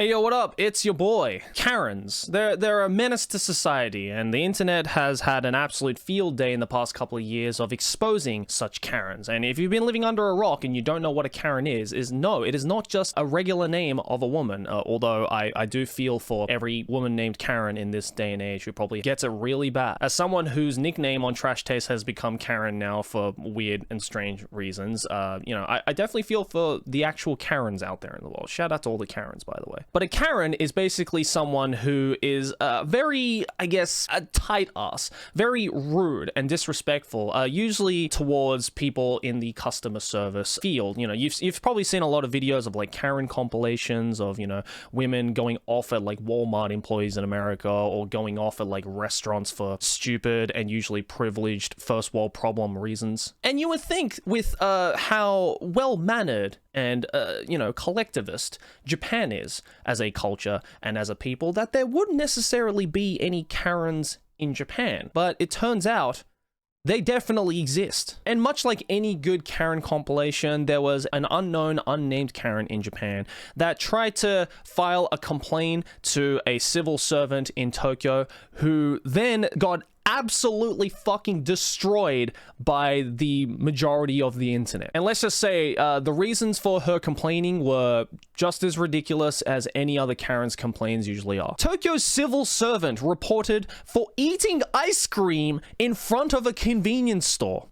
Hey yo, what up? It's your boy. Karens. They're a menace to society, and the internet has had an absolute field day in the past couple of years of exposing such Karens. And if you've been living under a rock and you don't know what a Karen is no, it is not just a regular name of a woman, although I do feel for every woman named Karen in this day and age who probably gets it really bad. As someone whose nickname on Trash Taste has become Karen now for weird and strange reasons, I definitely feel for the actual Karens out there in the world. Shout out to all the Karens, by the way. But a Karen is basically someone who is very, I guess, a tight ass, very rude and disrespectful, usually towards people in the customer service field. You've probably seen a lot of videos of like Karen compilations of, women going off at like Walmart employees in America, or going off at like restaurants for stupid and usually privileged first world problem reasons. And you would think with how well-mannered and, collectivist Japan is as a culture and as a people, that there wouldn't necessarily be any Karens in Japan. But it turns out they definitely exist. And much like any good Karen compilation, there was an unknown, unnamed Karen in Japan that tried to file a complaint to a civil servant in Tokyo, who then got absolutely fucking destroyed by the majority of the internet. And let's just say the reasons for her complaining were just as ridiculous as any other Karen's complaints usually are. Tokyo's civil servant reported for eating ice cream in front of a convenience store.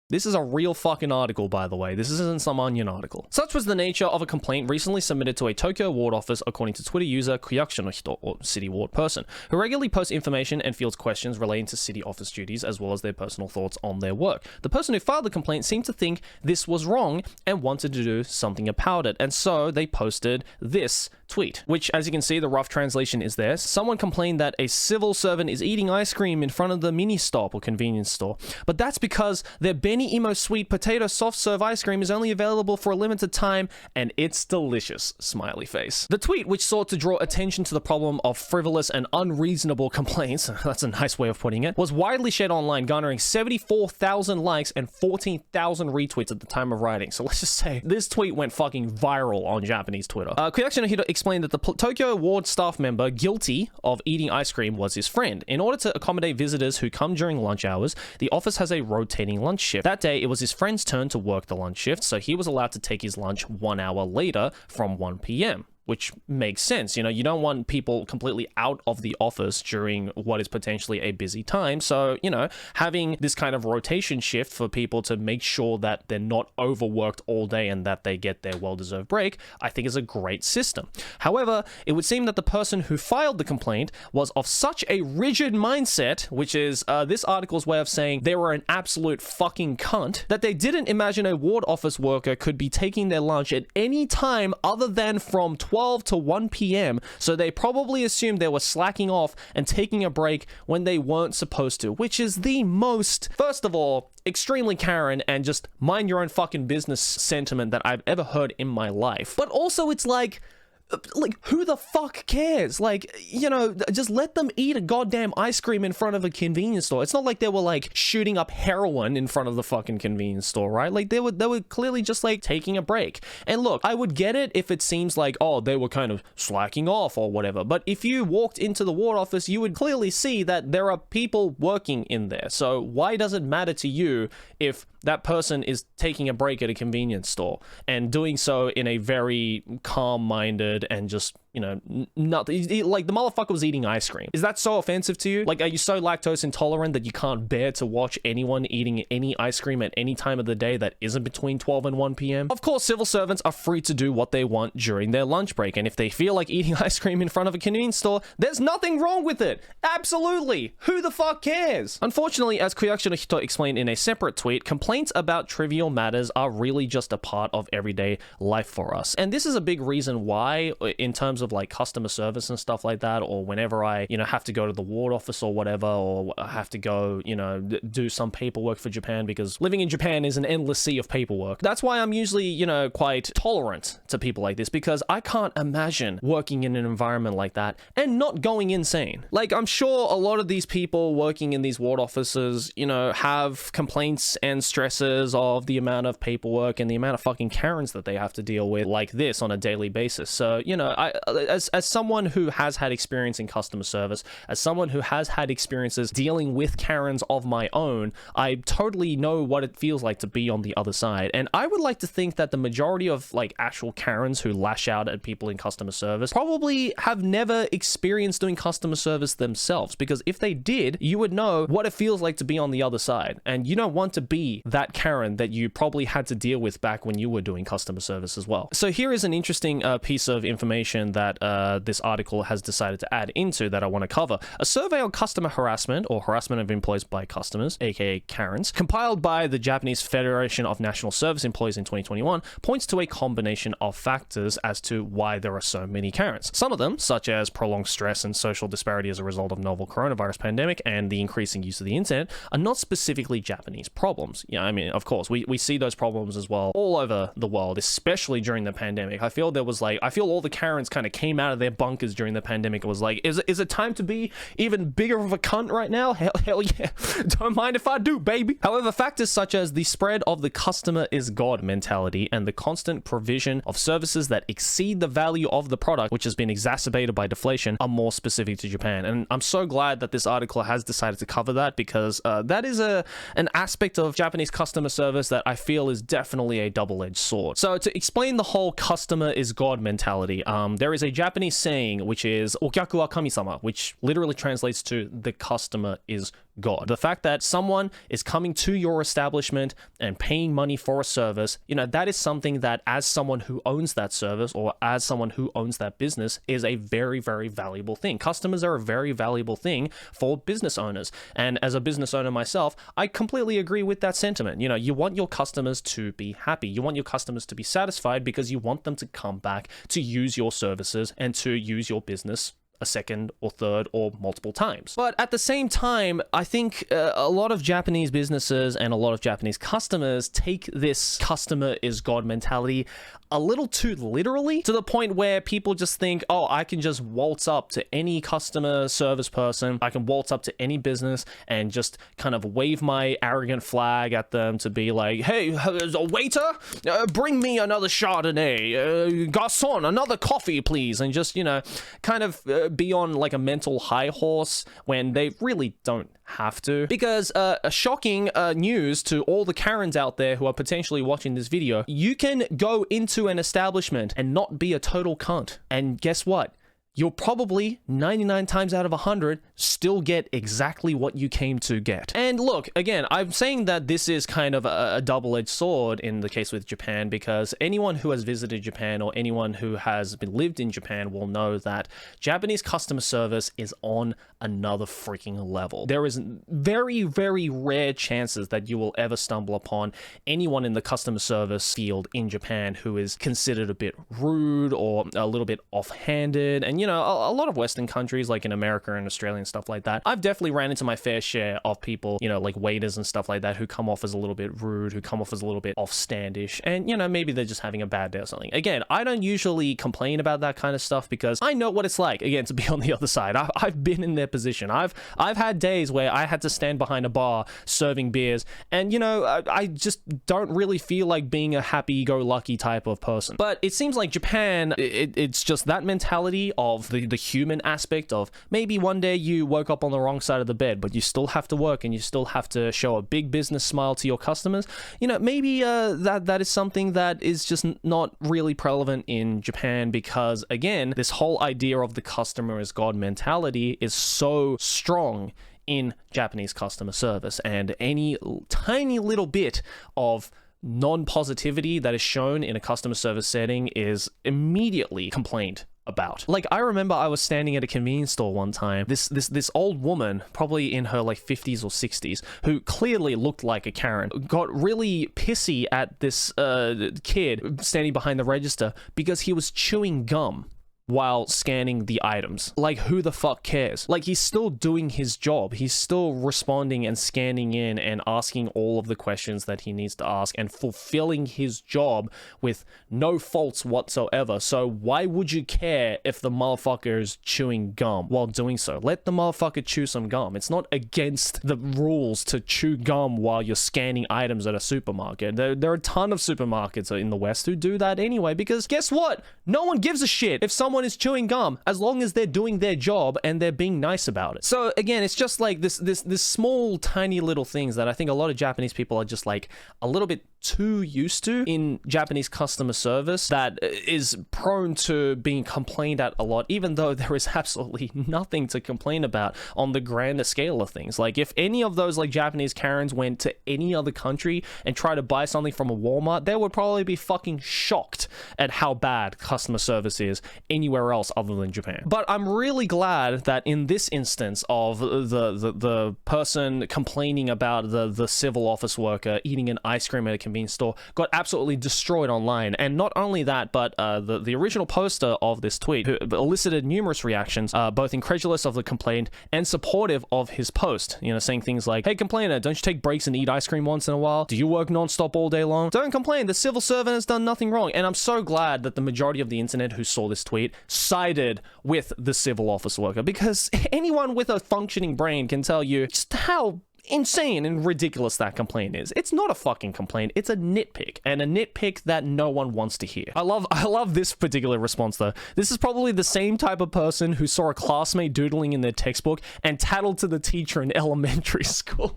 This is a real fucking article, by the way. This isn't some Onion article. Such was the nature of a complaint recently submitted to a Tokyo ward office, according to Twitter user Kuyakusha no Hito, or city ward person, who regularly posts information and fields questions relating to city office duties, as well as their personal thoughts on their work. The person who filed the complaint seemed to think this was wrong and wanted to do something about it, and so they posted this tweet, which, as you can see, the rough translation is there. Someone complained that a civil servant is eating ice cream in front of the mini stop or convenience store, but that's because their Benny Imo sweet potato soft serve ice cream is only available for a limited time, and it's delicious, smiley face. The tweet, which sought to draw attention to the problem of frivolous and unreasonable complaints, that's a nice way of putting it, was widely shared online, garnering 74,000 likes and 14,000 retweets at the time of writing. So let's just say this tweet went fucking viral on Japanese Twitter. Kuyakusha no Hito explained that the Tokyo ward staff member guilty of eating ice cream was his friend. In order to accommodate visitors who come during lunch hours, the office has a rotating lunch shift. That day, it was his friend's turn to work the lunch shift, so he was allowed to take his lunch 1 hour later from 1 p.m. which makes sense. You don't want people completely out of the office during what is potentially a busy time. So, having this kind of rotation shift for people to make sure that they're not overworked all day and that they get their well-deserved break, I think is a great system. However, it would seem that the person who filed the complaint was of such a rigid mindset, which is this article's way of saying they were an absolute fucking cunt, that they didn't imagine a ward office worker could be taking their lunch at any time other than from 12 to 1 p.m. So they probably assumed they were slacking off and taking a break when they weren't supposed to, which is the most, first of all, extremely Karen and just mind your own fucking business sentiment that I've ever heard in my life. But also it's like, who the fuck cares? Just let them eat a goddamn ice cream in front of a convenience store. It's not like they were like shooting up heroin in front of the fucking convenience store, right? Like they were clearly just like taking a break. And look, I would get it if it seems like, oh, they were kind of slacking off or whatever. But if you walked into the ward office, you would clearly see that there are people working in there. So why does it matter to you if that person is taking a break at a convenience store and doing so in a very calm-minded and just, not like the motherfucker was eating ice cream? Is that so offensive to you? Like, are you so lactose intolerant that you can't bear to watch anyone eating any ice cream at any time of the day that isn't between 12 and 1 p.m? Of course, civil servants are free to do what they want during their lunch break, and if they feel like eating ice cream in front of a convenience store, there's nothing wrong with it. Absolutely. Who the fuck cares? Unfortunately, as Kuyakusha no Hito explained in a separate tweet, complaints about trivial matters are really just a part of everyday life for us. And this is a big reason why, in terms of like customer service and stuff like that, or whenever I, have to go to the ward office or whatever, or I have to go, do some paperwork for Japan, because living in Japan is an endless sea of paperwork. That's why I'm usually, quite tolerant to people like this, because I can't imagine working in an environment like that and not going insane. Like, I'm sure a lot of these people working in these ward offices, have complaints and stress stresses of the amount of paperwork and the amount of fucking Karens that they have to deal with like this on a daily basis. So, you know, as someone who has had experience in customer service, as someone who has had experiences dealing with Karens of my own, I totally know what it feels like to be on the other side. And I would like to think that the majority of like actual Karens who lash out at people in customer service probably have never experienced doing customer service themselves, because if they did, you would know what it feels like to be on the other side. And you don't want to be that Karen that you probably had to deal with back when you were doing customer service as well. So here is an interesting piece of information that this article has decided to add into that I want to cover. A survey on customer harassment or harassment of employees by customers, aka Karens, compiled by the Japanese Federation of National Service Employees in 2021, points to a combination of factors as to why there are so many Karens. Some of them, such as prolonged stress and social disparity as a result of novel coronavirus pandemic and the increasing use of the internet, are not specifically Japanese problems. Yeah, I mean, of course, we see those problems as well all over the world, especially during the pandemic. I feel all the Karens kind of came out of their bunkers during the pandemic. It was like, is it time to be even bigger of a cunt right now? Hell yeah. Don't mind if I do, baby. However, factors such as the spread of the customer is God mentality and the constant provision of services that exceed the value of the product, which has been exacerbated by deflation, are more specific to Japan. And I'm so glad that this article has decided to cover that, because that is an aspect of Japanese customer service that I feel is definitely a double-edged sword. So to explain the whole customer is God mentality, there is a Japanese saying which is "Okyaku wa kami-sama," which literally translates to "the customer is God." The fact that someone is coming to your establishment and paying money for a service, you know, that is something that, as someone who owns that service or as someone who owns that business, is a very, very valuable thing. Customers are a very valuable thing for business owners. And as a business owner myself, I completely agree with that sentiment. You know, you want your customers to be happy. You want your customers to be satisfied because you want them to come back to use your services and to use your business a second or third or multiple times. But at the same time, I think a lot of Japanese businesses and a lot of Japanese customers take this customer is God mentality a little too literally, to the point where people just think, oh, I can just waltz up to any customer service person, I can waltz up to any business and just kind of wave my arrogant flag at them to be like, hey, waiter, bring me another Chardonnay, garçon, another coffee, please, and just, you know, kind of be on like a mental high horse when they really don't have to. Because a shocking news to all the Karens out there who are potentially watching this video, you can go into an establishment and not be a total cunt, and guess what? You'll probably 99 times out of 100 still get exactly what you came to get. And look, again, I'm saying that this is kind of a double-edged sword in the case with Japan, because anyone who has visited Japan or anyone who has lived in Japan will know that Japanese customer service is on another freaking level. There is very, very rare chances that you will ever stumble upon anyone in the customer service field in Japan who is considered a bit rude or a little bit offhanded. And you know, a lot of Western countries, like in America and Australia and stuff like that, I've definitely ran into my fair share of people, you know, like waiters and stuff like that, who come off as a little bit rude, who come off as a little bit offstandish, and, you know, maybe they're just having a bad day or something. Again, I don't usually complain about that kind of stuff because I know what it's like, again, to be on the other side. I've been in their position. I've had days where I had to stand behind a bar serving beers, and, you know, I just don't really feel like being a happy-go-lucky type of person. But it seems like Japan, it's just that mentality of the human aspect of maybe one day you woke up on the wrong side of the bed, but you still have to work and you still have to show a big business smile to your customers. You know, maybe that is something that is just not really prevalent in Japan, because again, this whole idea of the customer as God mentality is so strong in Japanese customer service, and any tiny little bit of non-positivity that is shown in a customer service setting is immediately complained about. Like, I remember I was standing at a convenience store one time, this old woman, probably in her like 50s or 60s, who clearly looked like a Karen, got really pissy at this kid standing behind the register because he was chewing gum. while scanning the items. Like, who the fuck cares? Like, he's still doing his job. He's still responding and scanning in and asking all of the questions that he needs to ask and fulfilling his job with no faults whatsoever. So why would you care if the motherfucker is chewing gum while doing so? Let the motherfucker chew some gum. It's not against the rules to chew gum while you're scanning items at a supermarket. There are a ton of supermarkets in the West who do that anyway, because guess what? No one gives a shit if someone is chewing gum as long as they're doing their job and they're being nice about it. So again, it's just like this small tiny little things that I think a lot of Japanese people are just like a little bit too used to in Japanese customer service that is prone to being complained at a lot, even though there is absolutely nothing to complain about on the grander scale of things. Like, if any of those like Japanese Karens went to any other country and tried to buy something from a Walmart, they would probably be fucking shocked at how bad customer service is anywhere else other than Japan. But I'm really glad that in this instance of the person complaining about the civil office worker eating an ice cream at a convenience store got absolutely destroyed online. And not only that, but the original poster of this tweet, who elicited numerous reactions, both incredulous of the complaint and supportive of his post, you know, saying things like, hey complainer, don't you take breaks and eat ice cream once in a while? Do you work non-stop all day long? Don't complain, the civil servant has done nothing wrong. And I'm so glad that the majority of the internet who saw this tweet sided with the civil office worker, because anyone with a functioning brain can tell you just how insane and ridiculous that complaint is. It's not a fucking complaint, it's a nitpick, and a nitpick that no one wants to hear. I love this particular response though. This is probably the same type of person who saw a classmate doodling in their textbook and tattled to the teacher in elementary school.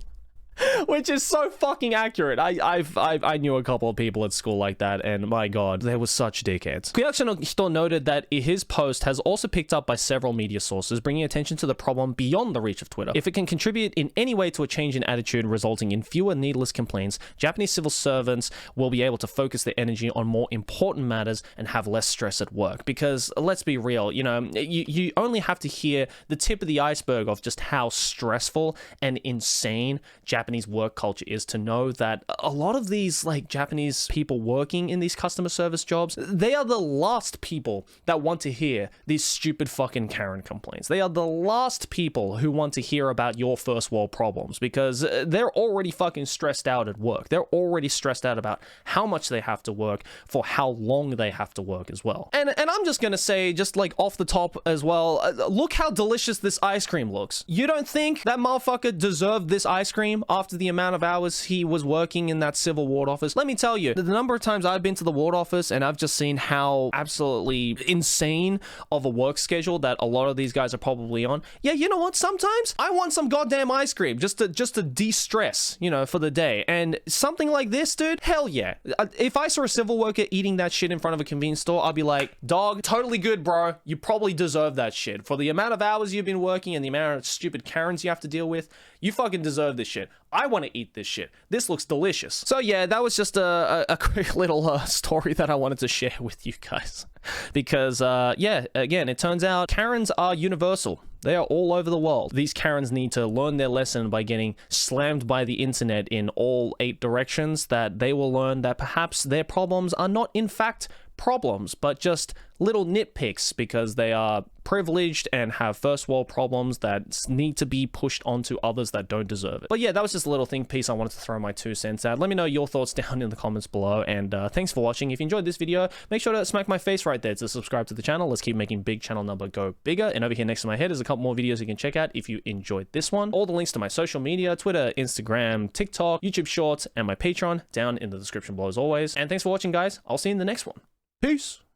Which is so fucking accurate. I knew a couple of people at school like that, and my god, they were such dickheads. Kuyaksha no Hito noted that his post has also picked up by several media sources, bringing attention to the problem beyond the reach of Twitter. If it can contribute in any way to a change in attitude resulting in fewer needless complaints, Japanese civil servants will be able to focus their energy on more important matters and have less stress at work. Because let's be real, you know, you only have to hear the tip of the iceberg of just how stressful and insane Japanese work culture is to know that a lot of these like Japanese people working in these customer service jobs, they are the last people that want to hear these stupid fucking Karen complaints. They are the last people who want to hear about your first world problems, because they're already fucking stressed out at work. They're already stressed out about how much they have to work for how long they have to work as well. And I'm just gonna say, just like off the top as well, look how delicious this ice cream looks. You don't think that motherfucker deserved this ice cream after the amount of hours he was working in that civil ward office? Let me tell you, the number of times I've been to the ward office and I've just seen how absolutely insane of a work schedule that a lot of these guys are probably on. Yeah, you know what? Sometimes I want some goddamn ice cream just to de-stress, you know, for the day. And something like this, dude, hell yeah. If I saw a civil worker eating that shit in front of a convenience store, I'd be like, dog, totally good, bro. You probably deserve that shit. For the amount of hours you've been working and the amount of stupid Karens you have to deal with, you fucking deserve this shit. I want to eat this shit. This looks delicious. So yeah, that was just a quick little story that I wanted to share with you guys. Because, yeah, again, it turns out Karens are universal. They are all over the world. These Karens need to learn their lesson by getting slammed by the internet in all 8 directions, that they will learn that perhaps their problems are not in fact problems, but just little nitpicks because they are privileged and have first world problems that need to be pushed onto others that don't deserve it. But yeah, that was just a little think piece I wanted to throw my 2 cents at. Let me know your thoughts down in the comments below, and thanks for watching. If you enjoyed this video, make sure to smack my face right there to subscribe to the channel. Let's keep making big channel number go bigger. And over here next to my head is a couple more videos you can check out if you enjoyed this one. All the links to my social media, Twitter, Instagram, TikTok, YouTube Shorts, and my Patreon down in the description below as always. And thanks for watching, guys. I'll see you in the next one. Peace!